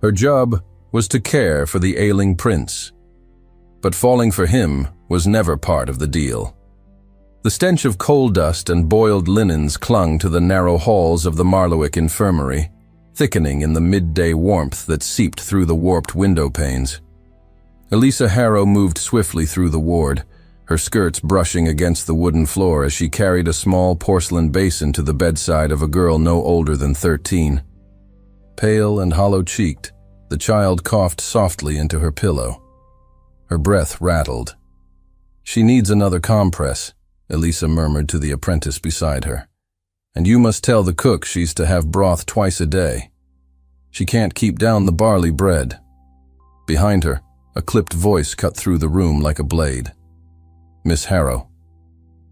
Her job was to care for the ailing prince. But falling for him was never part of the deal. The stench of coal dust and boiled linens clung to the narrow halls of the Marlowick infirmary, thickening in the midday warmth that seeped through the warped window panes. Elisa Harrow moved swiftly through the ward, her skirts brushing against the wooden floor as she carried a small porcelain basin to the bedside of a girl no older than 13. Pale and hollow-cheeked, the child coughed softly into her pillow. Her breath rattled. "She needs another compress," Elisa murmured to the apprentice beside her. "And you must tell the cook she's to have broth twice a day. She can't keep down the barley bread." Behind her, a clipped voice cut through the room like a blade. "Miss Harrow."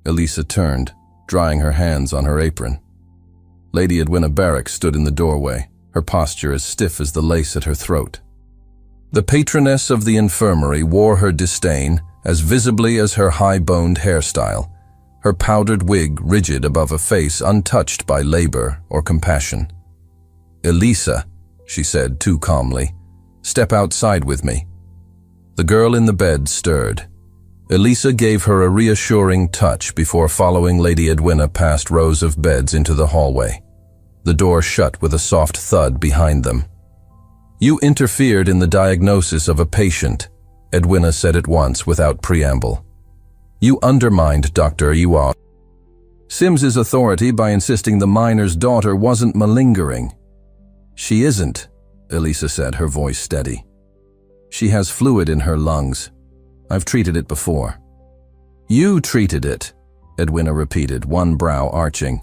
Elisa turned, drying her hands on her apron. Lady Edwina Barrack stood in the doorway, her posture as stiff as the lace at her throat. The patroness of the infirmary wore her disdain as visibly as her high-boned hairstyle, her powdered wig rigid above a face untouched by labor or compassion. "Elisa," she said too calmly, "step outside with me." The girl in the bed stirred. Elisa gave her a reassuring touch before following Lady Edwina past rows of beds into the hallway. The door shut with a soft thud behind them. "You interfered in the diagnosis of a patient," Edwina said at once without preamble. "You undermined Dr. Ewald Sims's authority by insisting the miner's daughter wasn't malingering." "She isn't," Elisa said, her voice steady. "She has fluid in her lungs. I've treated it before." "You treated it," Edwina repeated, one brow arching.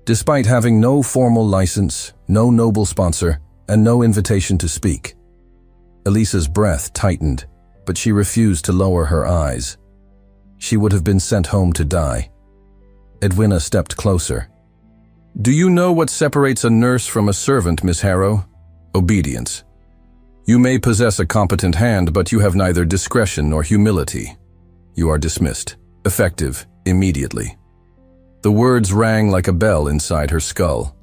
"Despite having no formal license, no noble sponsor, and no invitation to speak." Elisa's breath tightened, but she refused to lower her eyes. She would have been sent home to die. Edwina stepped closer. "Do you know what separates a nurse from a servant, Miss Harrow? Obedience. You may possess a competent hand, but you have neither discretion nor humility. You are dismissed, effective immediately." The words rang like a bell inside her skull.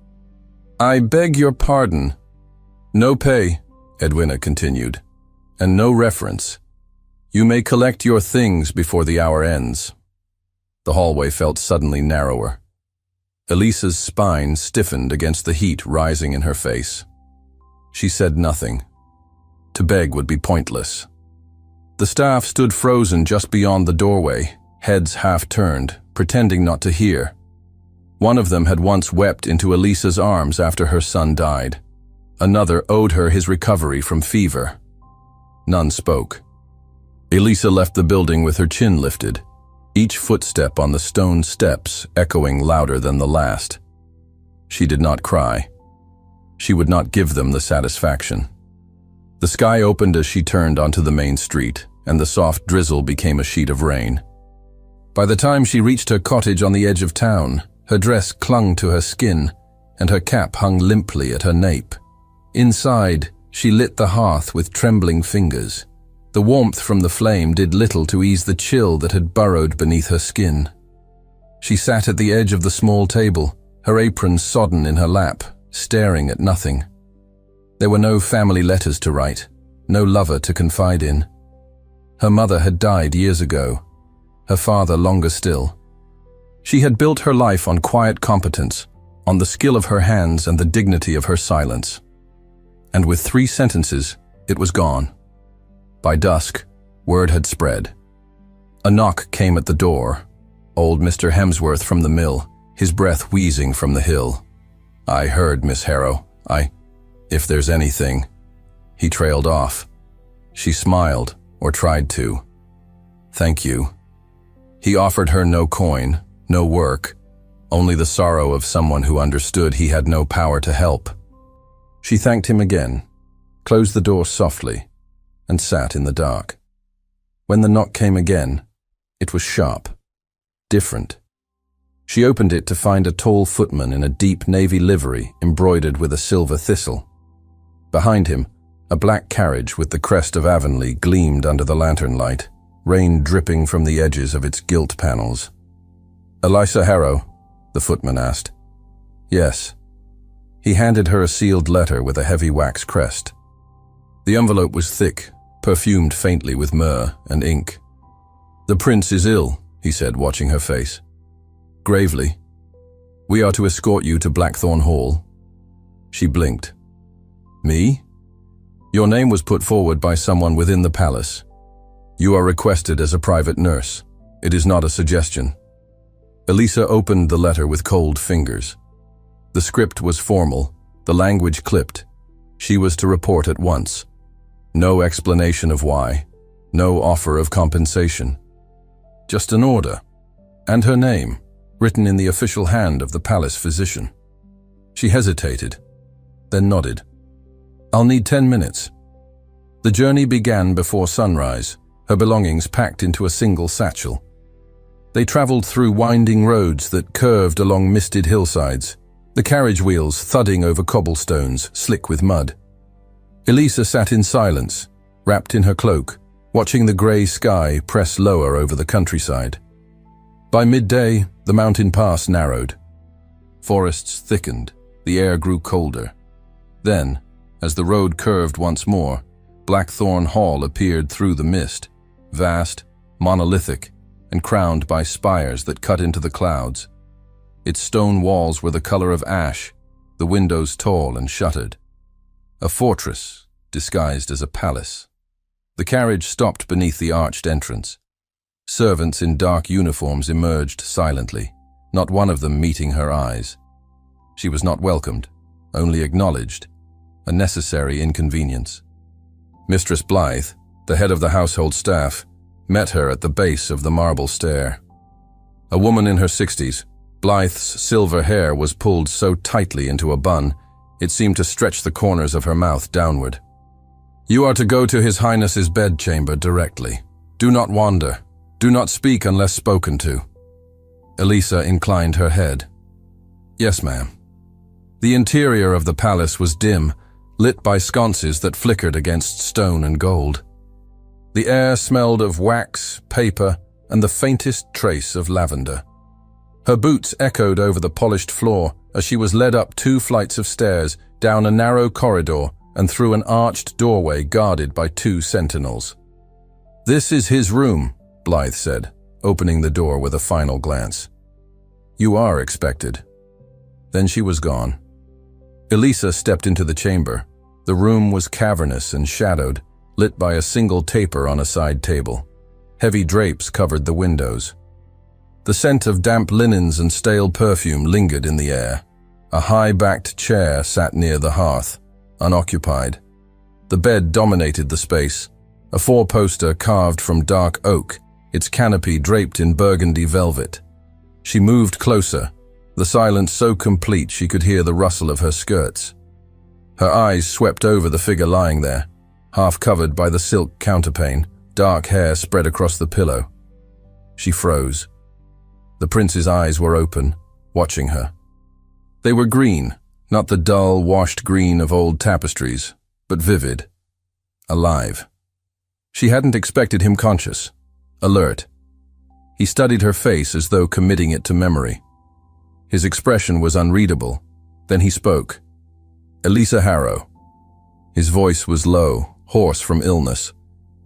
"I beg your pardon." "No pay," Edwina continued, "and no reference. You may collect your things before the hour ends." The hallway felt suddenly narrower. Elisa's spine stiffened against the heat rising in her face. She said nothing. To beg would be pointless. The staff stood frozen just beyond the doorway, heads half-turned, pretending not to hear. One of them had once wept into Elisa's arms after her son died. Another owed her his recovery from fever. None spoke. Elisa left the building with her chin lifted, each footstep on the stone steps echoing louder than the last. She did not cry. She would not give them the satisfaction. The sky opened as she turned onto the main street, and the soft drizzle became a sheet of rain. By the time she reached her cottage on the edge of town, her dress clung to her skin, and her cap hung limply at her nape. Inside, she lit the hearth with trembling fingers. The warmth from the flame did little to ease the chill that had burrowed beneath her skin. She sat at the edge of the small table, her apron sodden in her lap, staring at nothing. There were no family letters to write, no lover to confide in. Her mother had died years ago, her father longer still. She had built her life on quiet competence, on the skill of her hands and the dignity of her silence. And with 3 sentences, it was gone. By dusk, word had spread. A knock came at the door. Old Mr. Hemsworth from the mill, his breath wheezing from the hill. "I heard, Miss Harrow. If there's anything." He trailed off. She smiled, or tried to. "Thank you." He offered her no coin, no work, only the sorrow of someone who understood he had no power to help. She thanked him again, closed the door softly, and sat in the dark. When the knock came again, it was sharp, different. She opened it to find a tall footman in a deep navy livery embroidered with a silver thistle. Behind him, a black carriage with the crest of Avonlea gleamed under the lantern light, rain dripping from the edges of its gilt panels. "Elisa Harrow?" the footman asked. "Yes." He handed her a sealed letter with a heavy wax crest. The envelope was thick, perfumed faintly with myrrh and ink. "The prince is ill," he said, watching her face. Gravely, "We are to escort you to Blackthorn Hall." She blinked. "Me? Your name was put forward by someone within the palace. You are requested as a private nurse. It is not a suggestion." Elisa opened the letter with cold fingers. The script was formal, the language clipped. She was to report at once. No explanation of why, no offer of compensation. Just an order, and her name, written in the official hand of the palace physician. She hesitated, then nodded. "I'll need 10 minutes." The journey began before sunrise, her belongings packed into a single satchel. They traveled through winding roads that curved along misted hillsides, the carriage wheels thudding over cobblestones, slick with mud. Elisa sat in silence, wrapped in her cloak, watching the grey sky press lower over the countryside. By midday, the mountain pass narrowed. Forests thickened, the air grew colder. Then, as the road curved once more, Blackthorn Hall appeared through the mist, vast, monolithic, and crowned by spires that cut into the clouds. Its stone walls were the color of ash, the windows tall and shuttered. A fortress, disguised as a palace. The carriage stopped beneath the arched entrance. Servants in dark uniforms emerged silently, not one of them meeting her eyes. She was not welcomed, only acknowledged, a necessary inconvenience. Mistress Blythe, the head of the household staff, met her at the base of the marble stair. A woman in her 60s, Blythe's silver hair was pulled so tightly into a bun, it seemed to stretch the corners of her mouth downward. "You are to go to His Highness's bedchamber directly. Do not wander. Do not speak unless spoken to." Elisa inclined her head. "Yes, ma'am." The interior of the palace was dim, lit by sconces that flickered against stone and gold. The air smelled of wax, paper, and the faintest trace of lavender. Her boots echoed over the polished floor as she was led up 2 flights of stairs, down a narrow corridor, and through an arched doorway guarded by 2 sentinels. "This is his room," Blythe said, opening the door with a final glance. "You are expected." Then she was gone. Elisa stepped into the chamber. The room was cavernous and shadowed, lit by a single taper on a side table. Heavy drapes covered the windows. The scent of damp linens and stale perfume lingered in the air. A high-backed chair sat near the hearth, unoccupied. The bed dominated the space, a 4-poster carved from dark oak, its canopy draped in burgundy velvet. She moved closer, the silence so complete she could hear the rustle of her skirts. Her eyes swept over the figure lying there, half covered by the silk counterpane, dark hair spread across the pillow. She froze. The prince's eyes were open, watching her. They were green, not the dull, washed green of old tapestries, but vivid, alive. She hadn't expected him conscious, alert. He studied her face as though committing it to memory. His expression was unreadable. Then he spoke. "Elisa Harrow." His voice was low, hoarse from illness,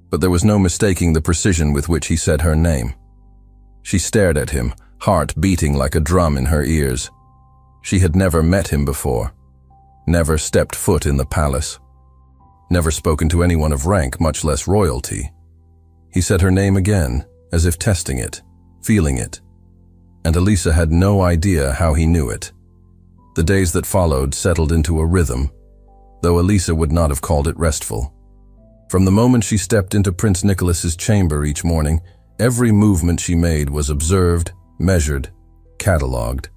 but there was no mistaking the precision with which he said her name. She stared at him, heart beating like a drum in her ears. She had never met him before, never stepped foot in the palace, never spoken to anyone of rank, much less royalty. He said her name again, as if testing it, feeling it, and Elisa had no idea how he knew it. The days that followed settled into a rhythm, though Elisa would not have called it restful. From the moment she stepped into Prince Nicholas's chamber each morning, every movement she made was observed, measured, catalogued.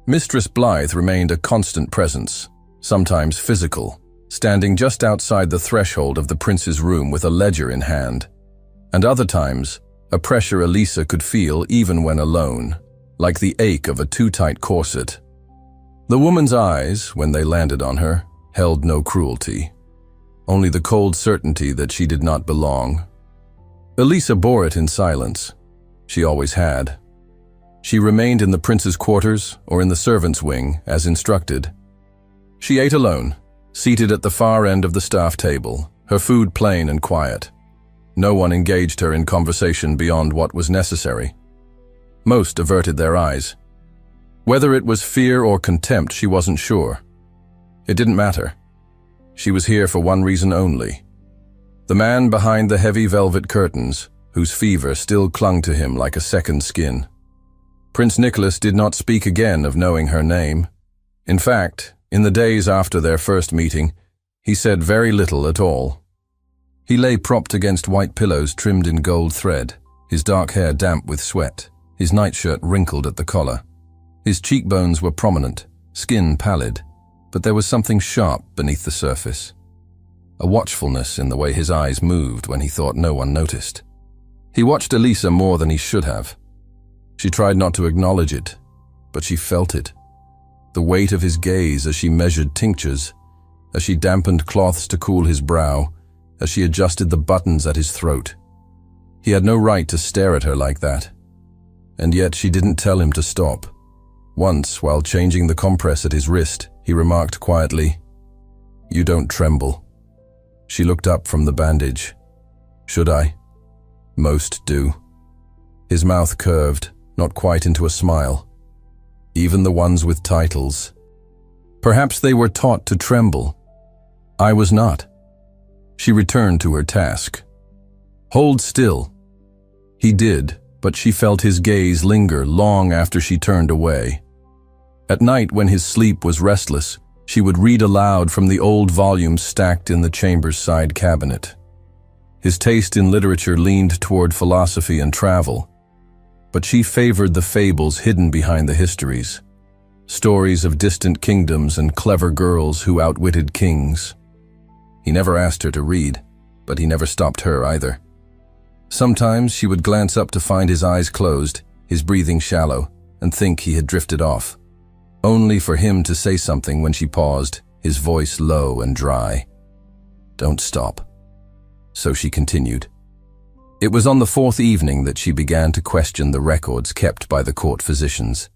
Mistress Blythe remained a constant presence, sometimes physical, standing just outside the threshold of the prince's room with a ledger in hand, and other times, a pressure Elisa could feel even when alone, like the ache of a too-tight corset. The woman's eyes, when they landed on her, held no cruelty, only the cold certainty that she did not belong. Elisa bore it in silence. She always had. She remained in the prince's quarters or in the servants' wing, as instructed. She ate alone, seated at the far end of the staff table, her food plain and quiet. No one engaged her in conversation beyond what was necessary. Most averted their eyes. Whether it was fear or contempt, she wasn't sure. It didn't matter. She was here for one reason only. The man behind the heavy velvet curtains, whose fever still clung to him like a second skin. Prince Nicholas did not speak again of knowing her name. In fact, in the days after their first meeting, he said very little at all. He lay propped against white pillows trimmed in gold thread, his dark hair damp with sweat, his nightshirt wrinkled at the collar. His cheekbones were prominent, skin pallid, but there was something sharp beneath the surface. A watchfulness in the way his eyes moved when he thought no one noticed. He watched Elisa more than he should have. She tried not to acknowledge it, but she felt it. The weight of his gaze as she measured tinctures, as she dampened cloths to cool his brow, as she adjusted the buttons at his throat. He had no right to stare at her like that. And yet she didn't tell him to stop. Once, while changing the compress at his wrist, he remarked quietly, "You don't tremble." She looked up from the bandage. "Should I?" "Most do." His mouth curved, not quite into a smile. "Even the ones with titles. Perhaps they were taught to tremble. I was not." She returned to her task. "Hold still." He did, but she felt his gaze linger long after she turned away. At night, when his sleep was restless, she would read aloud from the old volumes stacked in the chamber's side cabinet. His taste in literature leaned toward philosophy and travel, but she favored the fables hidden behind the histories, stories of distant kingdoms and clever girls who outwitted kings. He never asked her to read, but he never stopped her either. Sometimes she would glance up to find his eyes closed, his breathing shallow, and think he had drifted off, only for him to say something when she paused, his voice low and dry. "Don't stop." So she continued. It was on the fourth evening that she began to question the records kept by the court physicians.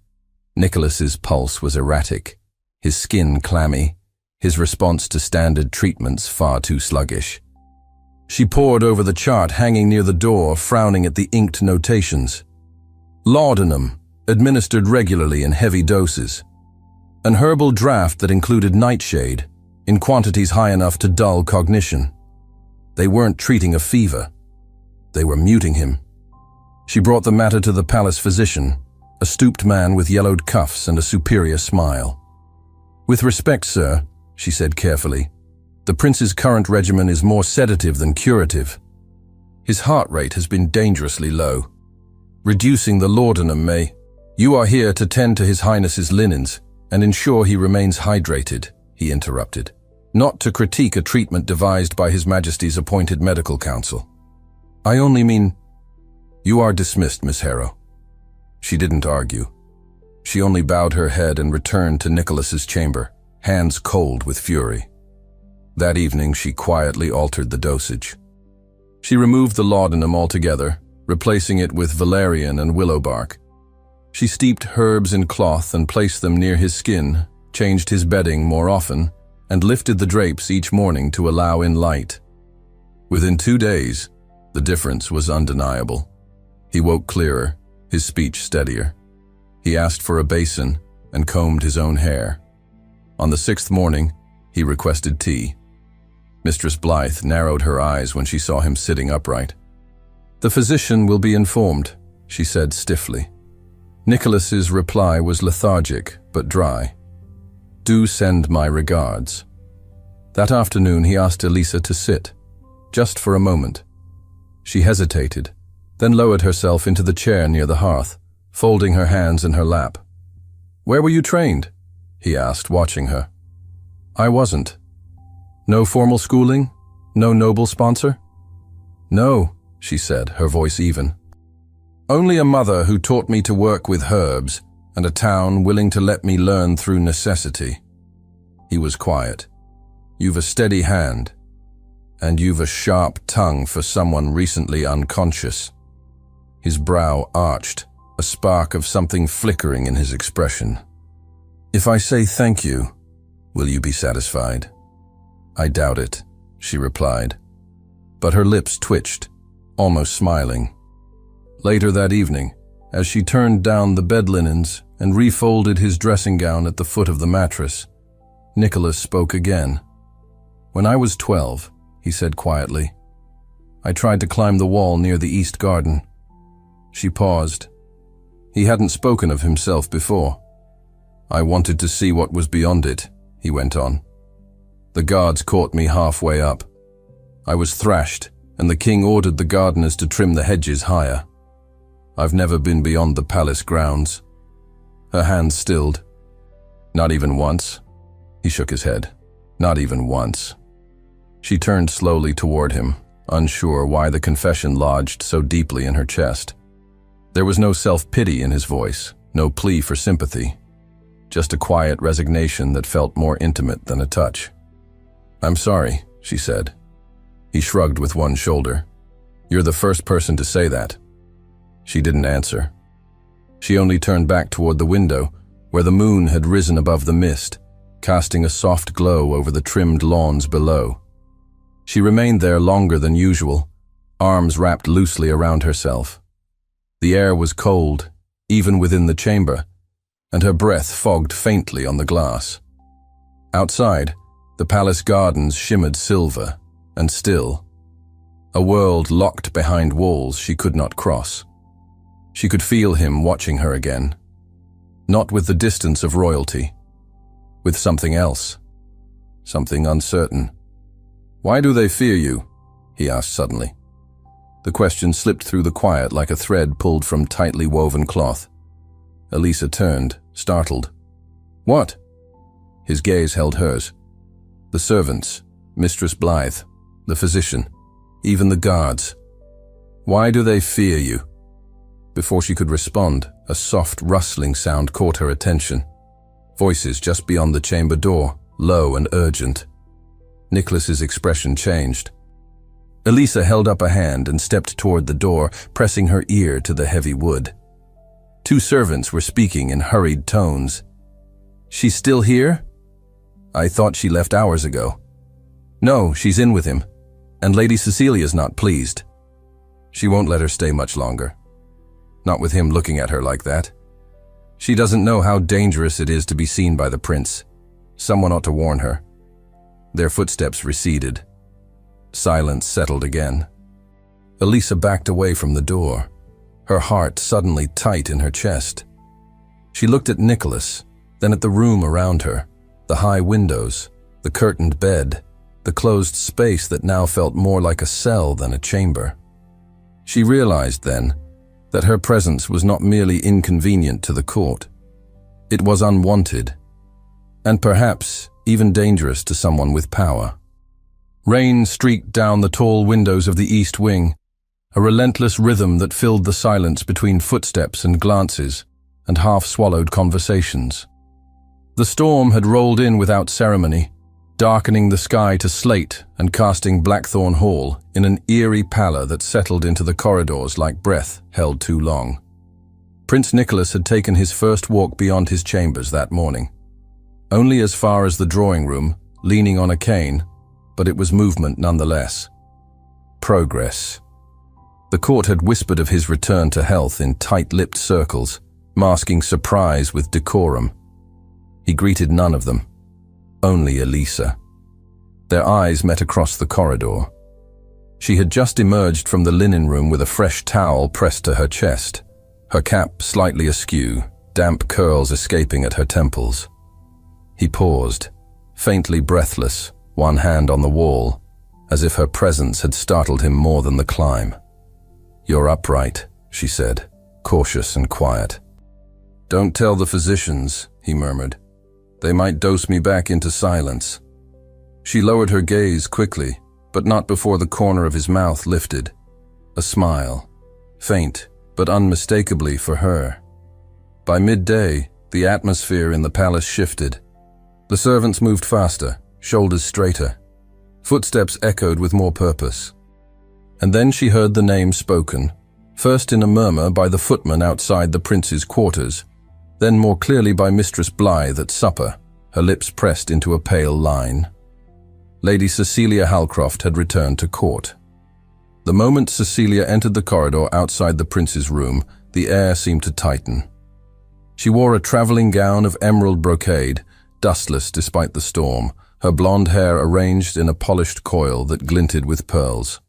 Nicholas's pulse was erratic, his skin clammy, his response to standard treatments far too sluggish. She pored over the chart hanging near the door, frowning at the inked notations. Laudanum, administered regularly in heavy doses. An herbal draft that included nightshade, in quantities high enough to dull cognition. They weren't treating a fever. They were muting him. She brought the matter to the palace physician, a stooped man with yellowed cuffs and a superior smile. "With respect, sir," she said carefully, "the prince's current regimen is more sedative than curative. His heart rate has been dangerously low. Reducing the laudanum may... You are here to tend to His Highness's linens and ensure he remains hydrated," he interrupted, "not to critique a treatment devised by His Majesty's appointed medical council. I only mean..." "You are dismissed, Miss Harrow." She didn't argue. She only bowed her head and returned to Nicholas's chamber, hands cold with fury. That evening she quietly altered the dosage. She removed the laudanum altogether, replacing it with valerian and willow bark. She steeped herbs in cloth and placed them near his skin, changed his bedding more often, and lifted the drapes each morning to allow in light. Within 2 days, the difference was undeniable. He woke clearer, his speech steadier. He asked for a basin and combed his own hair. On the 6th morning, he requested tea. Mistress Blythe narrowed her eyes when she saw him sitting upright. "The physician will be informed," she said stiffly. Nicholas's reply was lethargic but dry. "Do send my regards." That afternoon he asked Elisa to sit, just for a moment. She hesitated, then lowered herself into the chair near the hearth, folding her hands in her lap. "Where were you trained?" he asked, watching her. "I wasn't." "No formal schooling? No noble sponsor?" "No," she said, her voice even. "Only a mother who taught me to work with herbs, and a town willing to let me learn through necessity." He was quiet. "You've a steady hand, and you've a sharp tongue for someone recently unconscious." His brow arched, a spark of something flickering in his expression. "If I say thank you, will you be satisfied?" "I doubt it," she replied, but her lips twitched, almost smiling. Later that evening, as she turned down the bed linens and refolded his dressing gown at the foot of the mattress, Nicholas spoke again. "When I was 12, he said quietly, I tried to climb the wall near the east garden." She paused. He hadn't spoken of himself before. "I wanted to see what was beyond it," he went on. "The guards caught me halfway up. I was thrashed, and the king ordered the gardeners to trim the hedges higher. I've never been beyond the palace grounds." Her hands stilled. "Not even once?" He shook his head. "Not even once." She turned slowly toward him, unsure why the confession lodged so deeply in her chest. There was no self-pity in his voice, no plea for sympathy, just a quiet resignation that felt more intimate than a touch. "I'm sorry," she said. He shrugged with one shoulder. "You're the first person to say that." She didn't answer. She only turned back toward the window, where the moon had risen above the mist, casting a soft glow over the trimmed lawns below. She remained there longer than usual, arms wrapped loosely around herself. The air was cold, even within the chamber, and her breath fogged faintly on the glass. Outside, the palace gardens shimmered silver and still, a world locked behind walls she could not cross. She could feel him watching her again, not with the distance of royalty, with something else, something uncertain. "Why do they fear you?" he asked suddenly. The question slipped through the quiet like a thread pulled from tightly woven cloth. Elisa turned, startled. "What?" His gaze held hers. "The servants, Mistress Blythe, the physician, even the guards. Why do they fear you?" Before she could respond, a soft rustling sound caught her attention. Voices just beyond the chamber door, low and urgent. Nicholas's expression changed. Elisa held up a hand and stepped toward the door, pressing her ear to the heavy wood. Two servants were speaking in hurried tones. "She's still here?" "I thought she left hours ago." "No, she's in with him. And Lady Cecilia's not pleased. She won't let her stay much longer. Not with him looking at her like that. She doesn't know how dangerous it is to be seen by the prince. Someone ought to warn her." Their footsteps receded. Silence settled again. Elisa backed away from the door, her heart suddenly tight in her chest. She looked at Nicholas, then at the room around her, the high windows, the curtained bed, the closed space that now felt more like a cell than a chamber. She realized then that her presence was not merely inconvenient to the court. It was unwanted, and perhaps even dangerous to someone with power. Rain streaked down the tall windows of the east wing, a relentless rhythm that filled the silence between footsteps and glances and half-swallowed conversations. The storm had rolled in without ceremony, darkening the sky to slate and casting Blackthorn Hall in an eerie pallor that settled into the corridors like breath held too long. Prince Nicholas had taken his first walk beyond his chambers that morning. Only as far as the drawing room, leaning on a cane, but it was movement nonetheless. Progress. The court had whispered of his return to health in tight-lipped circles, masking surprise with decorum. He greeted none of them. Only Elisa. Their eyes met across the corridor. She had just emerged from the linen room with a fresh towel pressed to her chest, her cap slightly askew, damp curls escaping at her temples. He paused, faintly breathless, one hand on the wall, as if her presence had startled him more than the climb. "You're upright," she said, cautious and quiet. "Don't tell the physicians," he murmured. "They might dose me back into silence." She lowered her gaze quickly, but not before the corner of his mouth lifted. A smile, faint but unmistakably for her. By midday, the atmosphere in the palace shifted. The servants moved faster, shoulders straighter. Footsteps echoed with more purpose. And then she heard the name spoken, first in a murmur by the footman outside the prince's quarters, then more clearly by Mistress Blythe at supper, her lips pressed into a pale line. Lady Cecilia Halcroft had returned to court. The moment Cecilia entered the corridor outside the prince's room, the air seemed to tighten. She wore a traveling gown of emerald brocade, dustless despite the storm, her blonde hair arranged in a polished coil that glinted with pearls.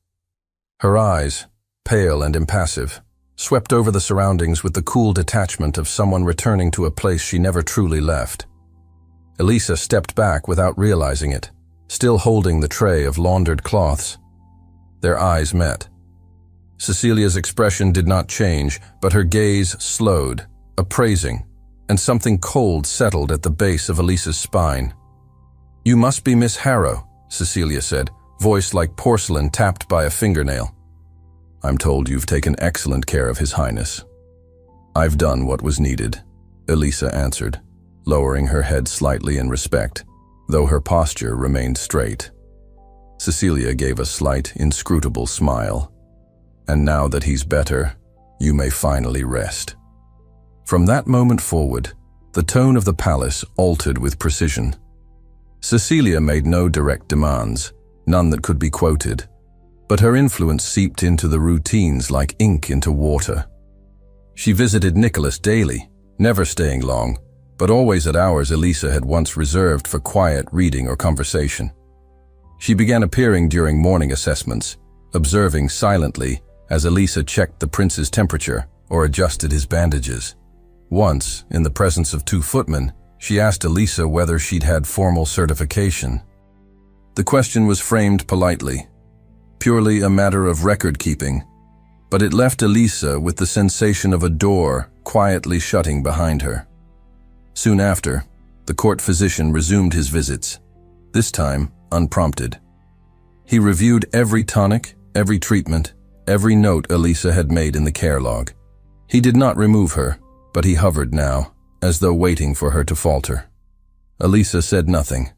Her eyes, pale and impassive, swept over the surroundings with the cool detachment of someone returning to a place she never truly left. Elisa stepped back without realizing it, still holding the tray of laundered cloths. Their eyes met. Cecilia's expression did not change, but her gaze slowed, appraising, and something cold settled at the base of Elisa's spine. "You must be Miss Harrow," Cecilia said, voice like porcelain tapped by a fingernail. "I'm told you've taken excellent care of His Highness." "I've done what was needed," Elisa answered, lowering her head slightly in respect, though her posture remained straight. Cecilia gave a slight, inscrutable smile. "And now that he's better, you may finally rest." From that moment forward, the tone of the palace altered with precision. Cecilia made no direct demands, none that could be quoted, but her influence seeped into the routines like ink into water. She visited Nicholas daily, never staying long, but always at hours Elisa had once reserved for quiet reading or conversation. She began appearing during morning assessments, observing silently as Elisa checked the prince's temperature or adjusted his bandages. Once, in the presence of 2 footmen, she asked Elisa whether she'd had formal certification. The question was framed politely, purely a matter of record-keeping, but it left Elisa with the sensation of a door quietly shutting behind her. Soon after, the court physician resumed his visits, this time unprompted. He reviewed every tonic, every treatment, every note Elisa had made in the care log. He did not remove her, but he hovered now, as though waiting for her to falter. Elisa said nothing.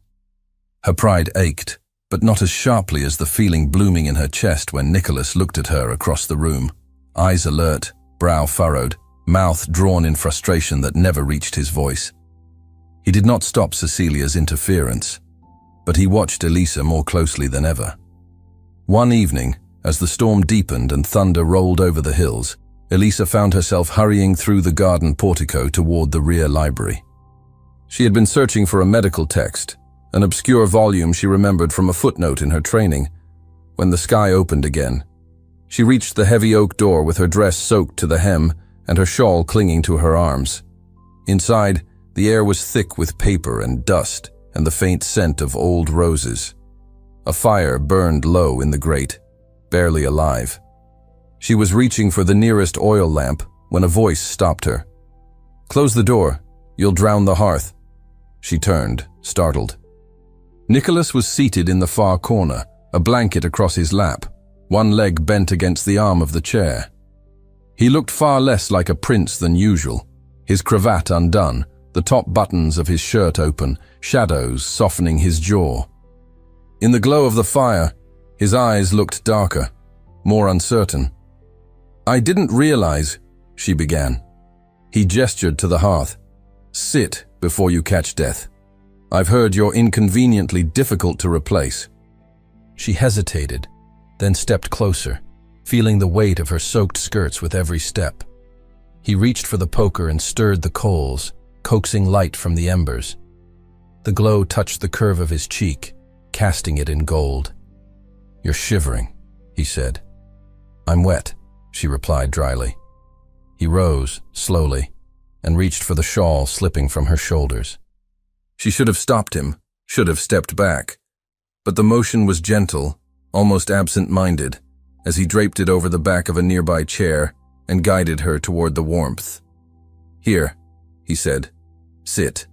Her pride ached, but not as sharply as the feeling blooming in her chest when Nicholas looked at her across the room, eyes alert, brow furrowed, mouth drawn in frustration that never reached his voice. He did not stop Cecilia's interference, but he watched Elisa more closely than ever. One evening, as the storm deepened and thunder rolled over the hills, Elisa found herself hurrying through the garden portico toward the rear library. She had been searching for a medical text, an obscure volume she remembered from a footnote in her training. When the sky opened again, she reached the heavy oak door with her dress soaked to the hem and her shawl clinging to her arms. Inside, the air was thick with paper and dust and the faint scent of old roses. A fire burned low in the grate, barely alive. She was reaching for the nearest oil lamp when a voice stopped her. "Close the door. You'll drown the hearth." She turned, startled. Nicholas was seated in the far corner, a blanket across his lap, one leg bent against the arm of the chair. He looked far less like a prince than usual, his cravat undone, the top buttons of his shirt open, shadows softening his jaw. In the glow of the fire, his eyes looked darker, more uncertain. "I didn't realize," she began. He gestured to the hearth. "Sit before you catch death. I've heard you're inconveniently difficult to replace." She hesitated, then stepped closer, feeling the weight of her soaked skirts with every step. He reached for the poker and stirred the coals, coaxing light from the embers. The glow touched the curve of his cheek, casting it in gold. "You're shivering," he said. "I'm wet," she replied dryly. He rose, slowly, and reached for the shawl slipping from her shoulders. She should have stopped him, should have stepped back, but the motion was gentle, almost absent-minded, as he draped it over the back of a nearby chair and guided her toward the warmth. "Here," he said. "Sit."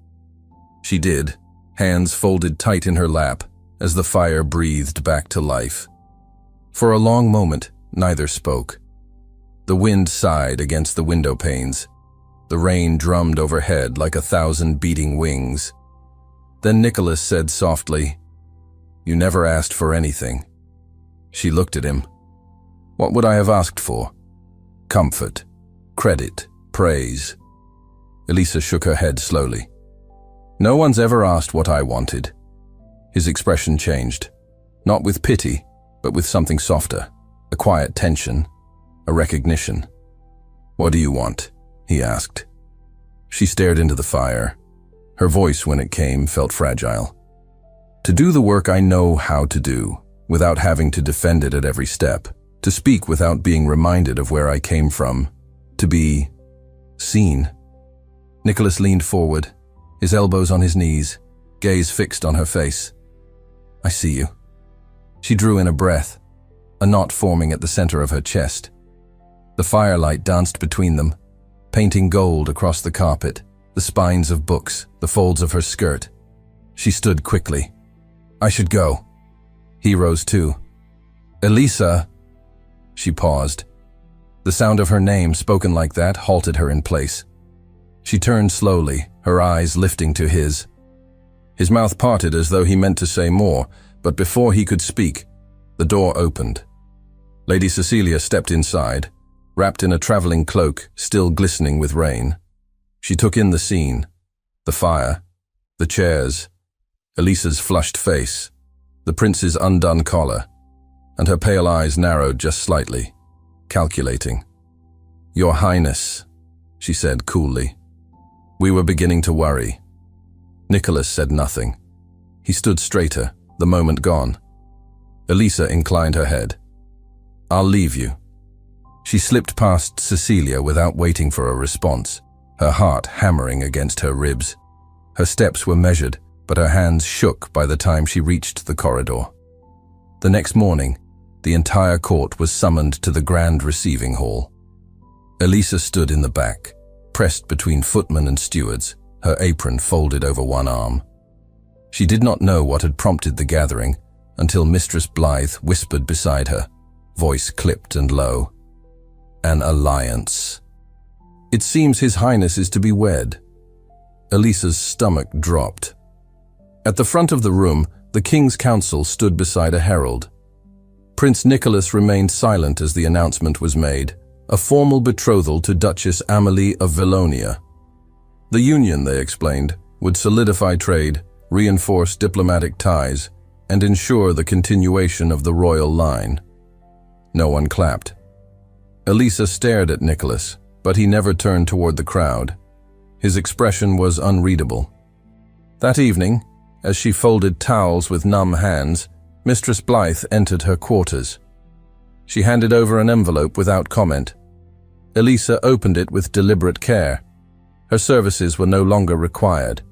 She did, hands folded tight in her lap, as the fire breathed back to life. For a long moment, neither spoke. The wind sighed against the window panes. The rain drummed overhead like 1,000 beating wings. Then Nicholas said softly, "You never asked for anything." She looked at him. "What would I have asked for? Comfort, credit, praise." Elisa shook her head slowly. "No one's ever asked what I wanted." His expression changed, not with pity, but with something softer, A quiet tension, a recognition. "What do you want?" he asked. She stared into the fire. Her voice, when it came, felt fragile. "To do the work I know how to do, without having to defend it at every step. To speak without being reminded of where I came from. To be seen." Nicholas leaned forward, his elbows on his knees, gaze fixed on her face. "I see you." She drew in a breath, a knot forming at the center of her chest. The firelight danced between them, painting gold across the carpet, the spines of books, the folds of her skirt. She stood quickly. "I should go." He rose too. "Elisa." She paused. The sound of her name, spoken like that, halted her in place. She turned slowly, her eyes lifting to his. His mouth parted as though he meant to say more, but before he could speak, the door opened. Lady Cecilia stepped inside, wrapped in a traveling cloak, still glistening with rain. She took in the scene, the fire, the chairs, Elisa's flushed face, the prince's undone collar, and her pale eyes narrowed just slightly, calculating. "Your Highness," she said coolly. "We were beginning to worry." Nicholas said nothing. He stood straighter, the moment gone. Elisa inclined her head. "I'll leave you." She slipped past Cecilia without waiting for a response, her heart hammering against her ribs. Her steps were measured, but her hands shook by the time she reached the corridor. The next morning, the entire court was summoned to the grand receiving hall. Elisa stood in the back, pressed between footmen and stewards, her apron folded over one arm. She did not know what had prompted the gathering until Mistress Blythe whispered beside her, voice clipped and low. "An alliance. It seems His Highness is to be wed." Elisa's stomach dropped. At the front of the room, the King's Council stood beside a herald. Prince Nicholas remained silent as the announcement was made, a formal betrothal to Duchess Amelie of Villonia. The union, they explained, would solidify trade, reinforce diplomatic ties, and ensure the continuation of the royal line. No one clapped. Elisa stared at Nicholas, but he never turned toward the crowd. His expression was unreadable. That evening, as she folded towels with numb hands, Mistress Blythe entered her quarters. She handed over an envelope without comment. Elisa opened it with deliberate care. Her services were no longer required.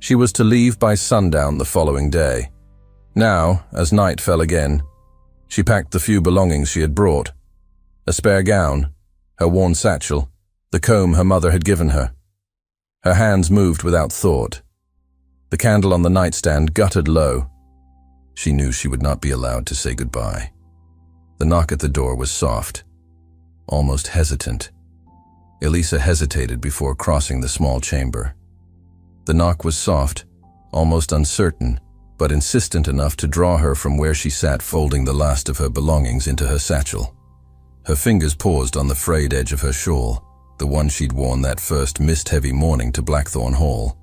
She was to leave by sundown the following day. Now, as night fell again, she packed the few belongings she had brought. A spare gown, her worn satchel, the comb her mother had given her. Her hands moved without thought. The candle on the nightstand guttered low. She knew she would not be allowed to say goodbye. The knock at the door was soft, almost hesitant. Elisa hesitated before crossing the small chamber. The knock was soft, almost uncertain, but insistent enough to draw her from where she sat folding the last of her belongings into her satchel. Her fingers paused on the frayed edge of her shawl, the one she'd worn that first mist-heavy morning to Blackthorn Hall.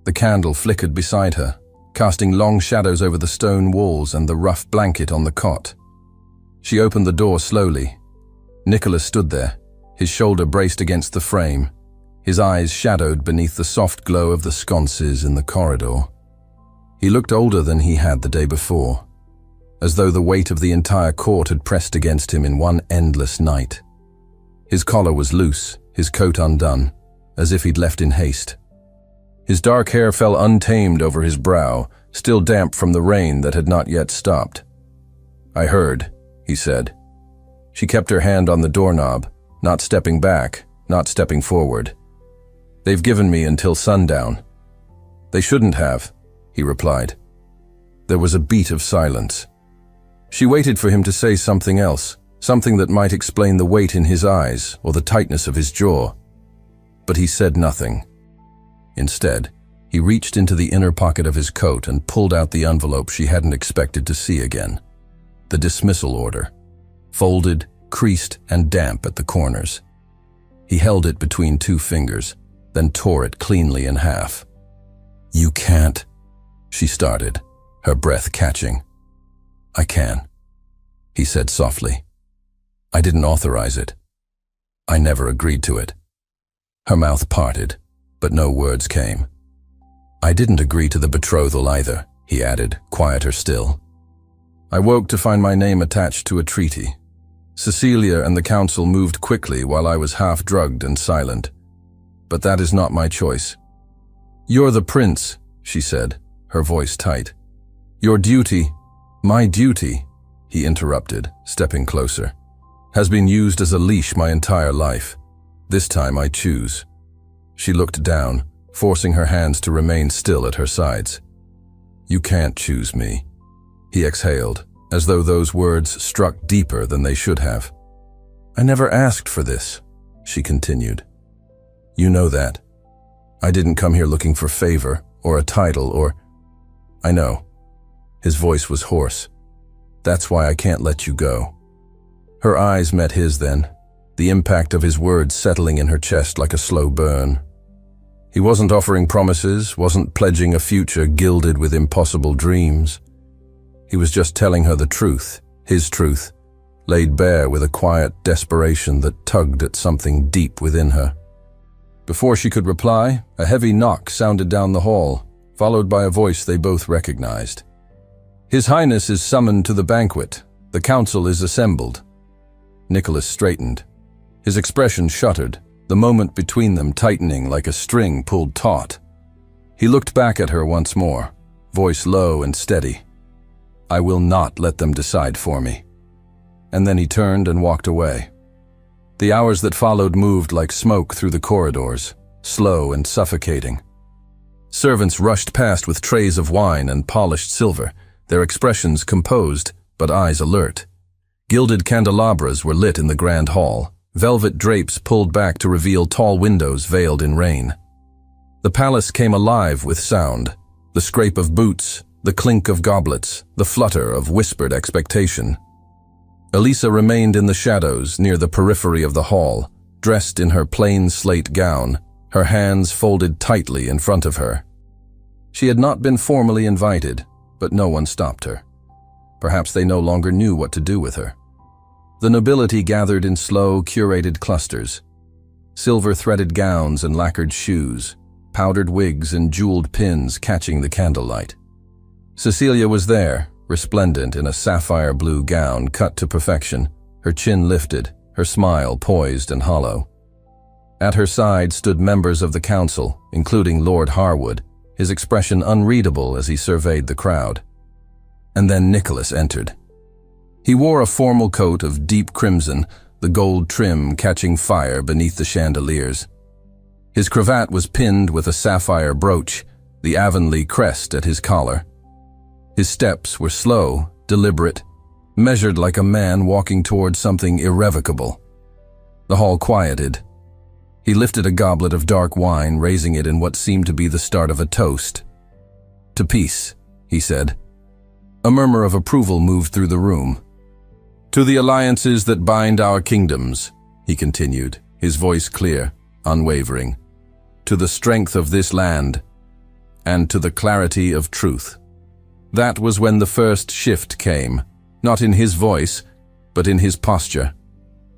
The candle flickered beside her, casting long shadows over the stone walls and the rough blanket on the cot. She opened the door slowly. Nicholas stood there, his shoulder braced against the frame, his eyes shadowed beneath the soft glow of the sconces in the corridor. He looked older than he had the day before, as though the weight of the entire court had pressed against him in one endless night. His collar was loose, his coat undone, as if he'd left in haste. His dark hair fell untamed over his brow, still damp from the rain that had not yet stopped. "I heard," he said. She kept her hand on the doorknob, not stepping back, not stepping forward. "They've given me until sundown." "They shouldn't have," he replied. There was a beat of silence. She waited for him to say something else, something that might explain the weight in his eyes or the tightness of his jaw. But he said nothing. Instead, he reached into the inner pocket of his coat and pulled out the envelope she hadn't expected to see again. The dismissal order, folded, creased, and damp at the corners. He held it between two fingers, then tore it cleanly in half. "You can't," she started, her breath catching. "I can." he said softly. I didn't authorize it. I never agreed to it. Her mouth parted, but no words came. I didn't agree to the betrothal either, he added, quieter still. I woke to find my name attached to a treaty. Cecilia and the council moved quickly while I was half drugged and silent. But that is not my choice. You're the prince, she said, her voice tight. Your duty, my duty, he interrupted, stepping closer, has been used as a leash my entire life. This time I choose. She looked down, forcing her hands to remain still at her sides. You can't choose me, he exhaled, as though those words struck deeper than they should have. I never asked for this, she continued. You know that. I didn't come here looking for favor, or a title, or… I know. His voice was hoarse. That's why I can't let you go. Her eyes met his then, the impact of his words settling in her chest like a slow burn. He wasn't offering promises, wasn't pledging a future gilded with impossible dreams. He was just telling her the truth, his truth, laid bare with a quiet desperation that tugged at something deep within her. Before she could reply, a heavy knock sounded down the hall, followed by a voice they both recognized. His Highness is summoned to the banquet. The council is assembled. Nicholas straightened. His expression shuttered, the moment between them tightening like a string pulled taut. He looked back at her once more, voice low and steady. I will not let them decide for me. And then he turned and walked away. The hours that followed moved like smoke through the corridors, slow and suffocating. Servants rushed past with trays of wine and polished silver, their expressions composed, but eyes alert. Gilded candelabras were lit in the grand hall, velvet drapes pulled back to reveal tall windows veiled in rain. The palace came alive with sound, the scrape of boots, the clink of goblets, the flutter of whispered expectation. Elisa remained in the shadows near the periphery of the hall, dressed in her plain slate gown, her hands folded tightly in front of her. She had not been formally invited, but no one stopped her. Perhaps they no longer knew what to do with her. The nobility gathered in slow, curated clusters. Silver-threaded gowns and lacquered shoes, powdered wigs and jeweled pins catching the candlelight. Cecilia was there, resplendent in a sapphire blue gown cut to perfection, her chin lifted, her smile poised and hollow. At her side stood members of the council, including Lord Harwood, his expression unreadable as he surveyed the crowd. And then Nicholas entered. He wore a formal coat of deep crimson, the gold trim catching fire beneath the chandeliers. His cravat was pinned with a sapphire brooch, the Avonlea crest at his collar. His steps were slow, deliberate, measured like a man walking toward something irrevocable. The hall quieted. He lifted a goblet of dark wine, raising it in what seemed to be the start of a toast. To peace, he said. A murmur of approval moved through the room. To the alliances that bind our kingdoms, he continued, his voice clear, unwavering. To the strength of this land, and to the clarity of truth. That was when the first shift came, not in his voice, but in his posture.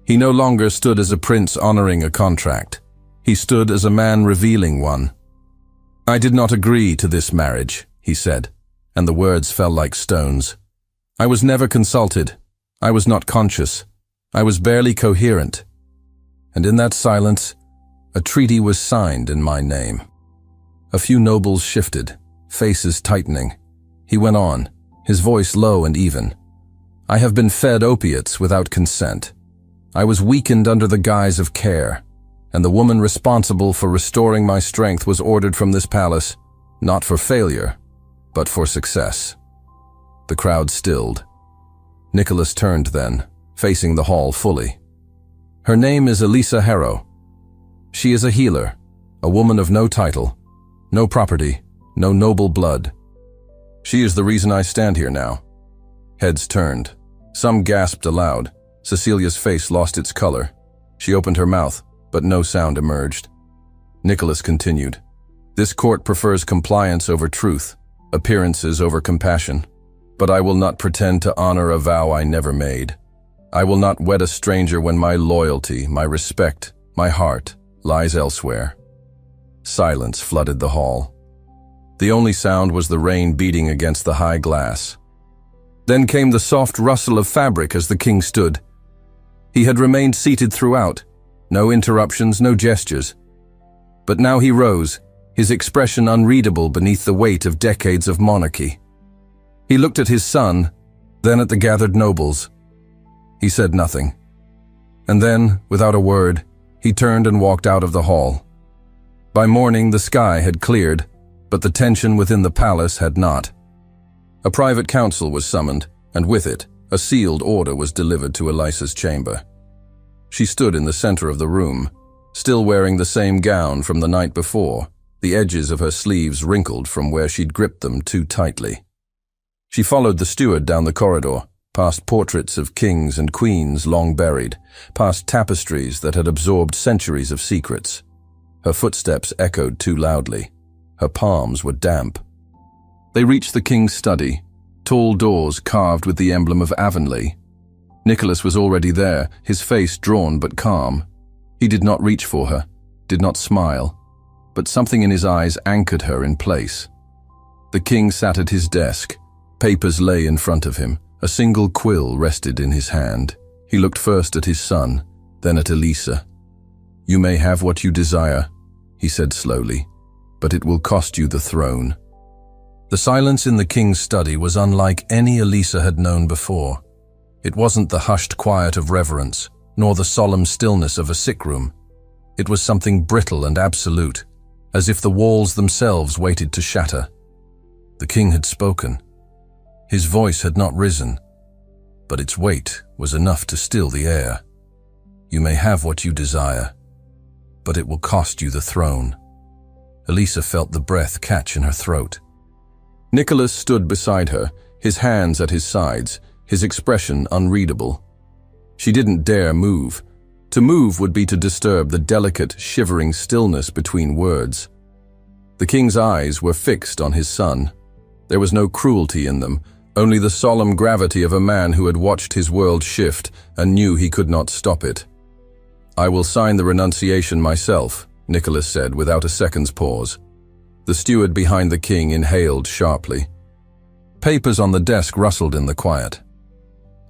He no longer stood as a prince honoring a contract. He stood as a man revealing one. I did not agree to this marriage, he said, and the words fell like stones. I was never consulted. I was not conscious. I was barely coherent. And in that silence, a treaty was signed in my name. A few nobles shifted, faces tightening. He went on, his voice low and even. I have been fed opiates without consent. I was weakened under the guise of care, and the woman responsible for restoring my strength was ordered from this palace, not for failure, but for success. The crowd stilled. Nicholas turned then, facing the hall fully. Her name is Elisa Harrow. She is a healer, a woman of no title, no property, no noble blood. She is the reason I stand here now. Heads turned. Some gasped aloud. Cecilia's face lost its color. She opened her mouth, but no sound emerged. Nicholas continued. This court prefers compliance over truth, appearances over compassion. but I will not pretend to honor a vow I never made. I will not wed a stranger when my loyalty, my respect, my heart lies elsewhere." Silence flooded the hall. The only sound was the rain beating against the high glass. Then came the soft rustle of fabric as the king stood. He had remained seated throughout, no interruptions, no gestures. But now he rose, his expression unreadable beneath the weight of decades of monarchy. He looked at his son, then at the gathered nobles. He said nothing. And then, without a word, he turned and walked out of the hall. By morning the sky had cleared, but the tension within the palace had not. A private council was summoned, and with it, a sealed order was delivered to Elisa's chamber. She stood in the center of the room, still wearing the same gown from the night before, the edges of her sleeves wrinkled from where she'd gripped them too tightly. She followed the steward down the corridor, past portraits of kings and queens long buried, past tapestries that had absorbed centuries of secrets. Her footsteps echoed too loudly. Her palms were damp. They reached the king's study, tall doors carved with the emblem of Avonlea. Nicholas was already there, his face drawn but calm. He did not reach for her, did not smile, but something in his eyes anchored her in place. The king sat at his desk. Papers lay in front of him. A single quill rested in his hand. He looked first at his son, then at Elisa. "You may have what you desire," he said slowly, "but it will cost you the throne." The silence in the king's study was unlike any Elisa had known before. It wasn't the hushed quiet of reverence, nor the solemn stillness of a sick room. It was something brittle and absolute, as if the walls themselves waited to shatter. The king had spoken. His voice had not risen, but its weight was enough to still the air. "You may have what you desire, but it will cost you the throne." Elisa felt the breath catch in her throat. Nicholas stood beside her, his hands at his sides, his expression unreadable. She didn't dare move. To move would be to disturb the delicate, shivering stillness between words. The king's eyes were fixed on his son. There was no cruelty in them, only the solemn gravity of a man who had watched his world shift and knew he could not stop it. "I will sign the renunciation myself," Nicholas said without a second's pause. The steward behind the king inhaled sharply. Papers on the desk rustled in the quiet.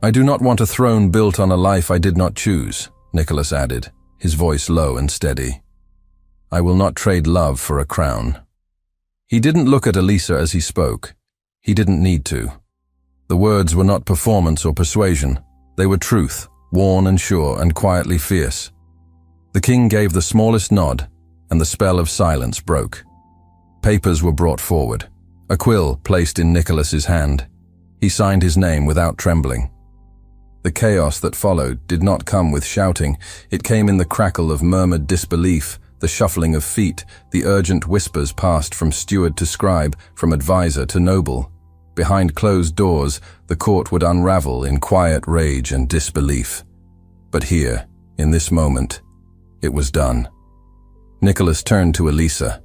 "I do not want a throne built on a life I did not choose," Nicholas added, his voice low and steady. "I will not trade love for a crown." He didn't look at Elisa as he spoke. He didn't need to. The words were not performance or persuasion. They were truth, worn and sure and quietly fierce. The king gave the smallest nod, and the spell of silence broke. Papers were brought forward. A quill placed in Nicholas's hand. He signed his name without trembling. The chaos that followed did not come with shouting. It came in the crackle of murmured disbelief, the shuffling of feet, the urgent whispers passed from steward to scribe, from advisor to noble. Behind closed doors, the court would unravel in quiet rage and disbelief. But here, in this moment, it was done. Nicholas turned to Elisa.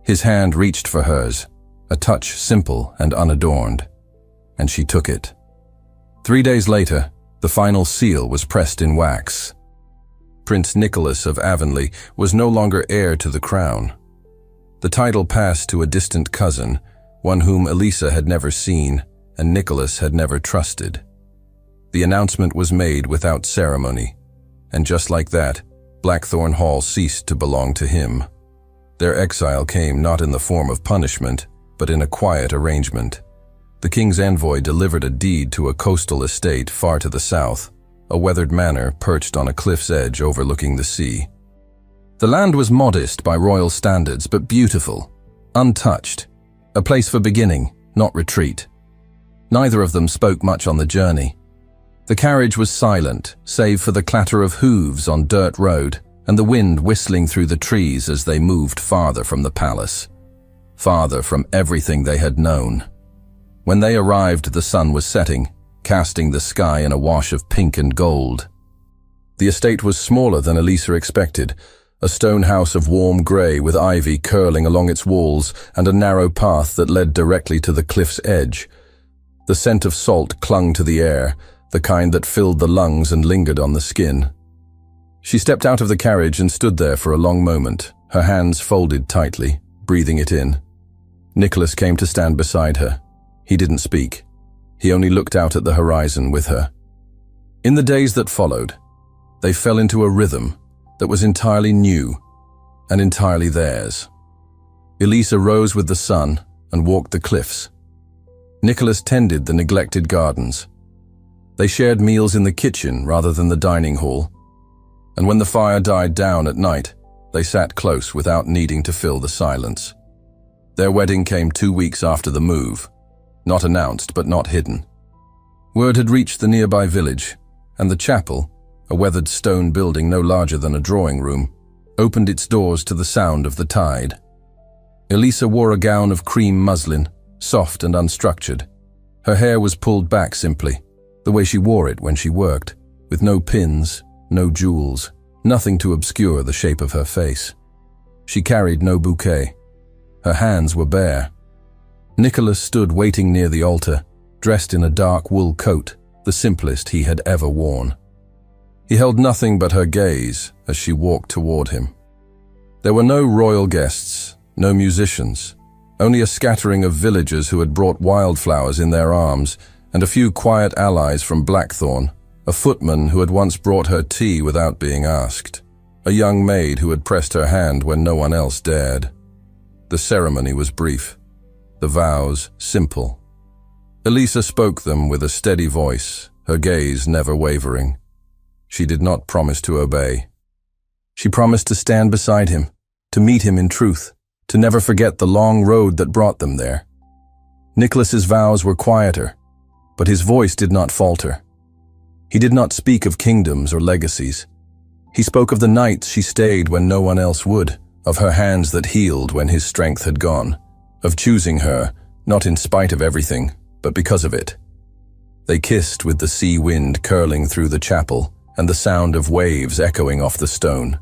His hand reached for hers, a touch simple and unadorned, and she took it. 3 days later, the final seal was pressed in wax. Prince Nicholas of Avonlea was no longer heir to the crown. The title passed to a distant cousin, one whom Elisa had never seen and Nicholas had never trusted. The announcement was made without ceremony, and just like that, Blackthorn Hall ceased to belong to him. Their exile came not in the form of punishment, but in a quiet arrangement. The king's envoy delivered a deed to a coastal estate far to the south, a weathered manor perched on a cliff's edge overlooking the sea. The land was modest by royal standards, but beautiful, untouched, a place for beginning, not retreat. Neither of them spoke much on the journey. The carriage was silent, save for the clatter of hooves on dirt road and the wind whistling through the trees as they moved farther from the palace, farther from everything they had known. When they arrived, the sun was setting, casting the sky in a wash of pink and gold. The estate was smaller than Elisa expected, a stone house of warm grey with ivy curling along its walls and a narrow path that led directly to the cliff's edge. The scent of salt clung to the air, the kind that filled the lungs and lingered on the skin. She stepped out of the carriage and stood there for a long moment, her hands folded tightly, breathing it in. Nicholas came to stand beside her. He didn't speak. He only looked out at the horizon with her. In the days that followed, they fell into a rhythm that was entirely new and entirely theirs. Elisa rose with the sun and walked the cliffs. Nicholas tended the neglected gardens. They shared meals in the kitchen rather than the dining hall, and when the fire died down at night, they sat close without needing to fill the silence. Their wedding came 2 weeks after the move, not announced but not hidden. Word had reached the nearby village, and the chapel, a weathered stone building no larger than a drawing room, opened its doors to the sound of the tide. Elisa wore a gown of cream muslin, soft and unstructured. Her hair was pulled back simply, the way she wore it when she worked, with no pins, no jewels, nothing to obscure the shape of her face. She carried no bouquet. Her hands were bare. Nicholas stood waiting near the altar, dressed in a dark wool coat, the simplest he had ever worn. He held nothing but her gaze as she walked toward him. There were no royal guests, no musicians, only a scattering of villagers who had brought wildflowers in their arms, and a few quiet allies from Blackthorn, a footman who had once brought her tea without being asked, a young maid who had pressed her hand when no one else dared. The ceremony was brief, the vows simple. Elisa spoke them with a steady voice, her gaze never wavering. She did not promise to obey. She promised to stand beside him, to meet him in truth, to never forget the long road that brought them there. Nicholas's vows were quieter, but his voice did not falter. He did not speak of kingdoms or legacies. He spoke of the nights she stayed when no one else would, of her hands that healed when his strength had gone, of choosing her, not in spite of everything, but because of it. They kissed with the sea wind curling through the chapel and the sound of waves echoing off the stone.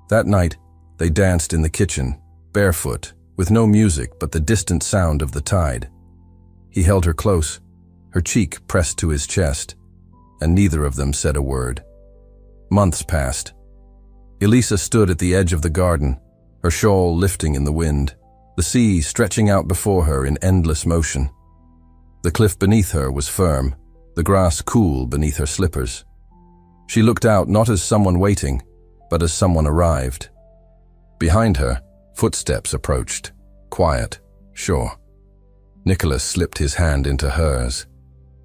That night, they danced in the kitchen, barefoot, with no music but the distant sound of the tide. He held her close, her cheek pressed to his chest, and neither of them said a word. Months passed. Elisa stood at the edge of the garden, her shawl lifting in the wind, the sea stretching out before her in endless motion. The cliff beneath her was firm, the grass cool beneath her slippers. She looked out not as someone waiting, but as someone arrived. Behind her, footsteps approached, quiet, sure. Nicholas slipped his hand into hers.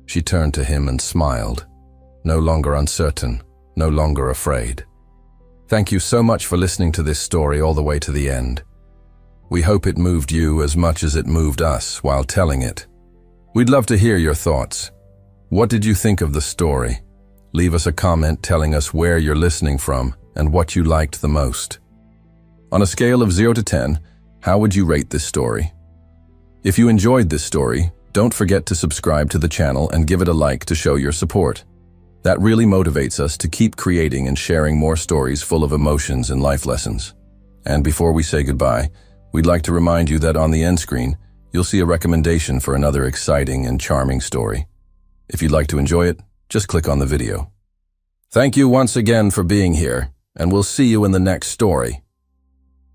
She turned to him and smiled, no longer uncertain, no longer afraid. Thank you so much for listening to this story all the way to the end. We hope it moved you as much as it moved us while telling it. We'd love to hear your thoughts. What did you think of the story? Leave us a comment telling us where you're listening from and what you liked the most. On a scale of 0 to 10, how would you rate this story? If you enjoyed this story, don't forget to subscribe to the channel and give it a like to show your support. That really motivates us to keep creating and sharing more stories full of emotions and life lessons. And before we say goodbye, we'd like to remind you that on the end screen, you'll see a recommendation for another exciting and charming story. If you'd like to enjoy it, just click on the video. Thank you once again for being here, and we'll see you in the next story.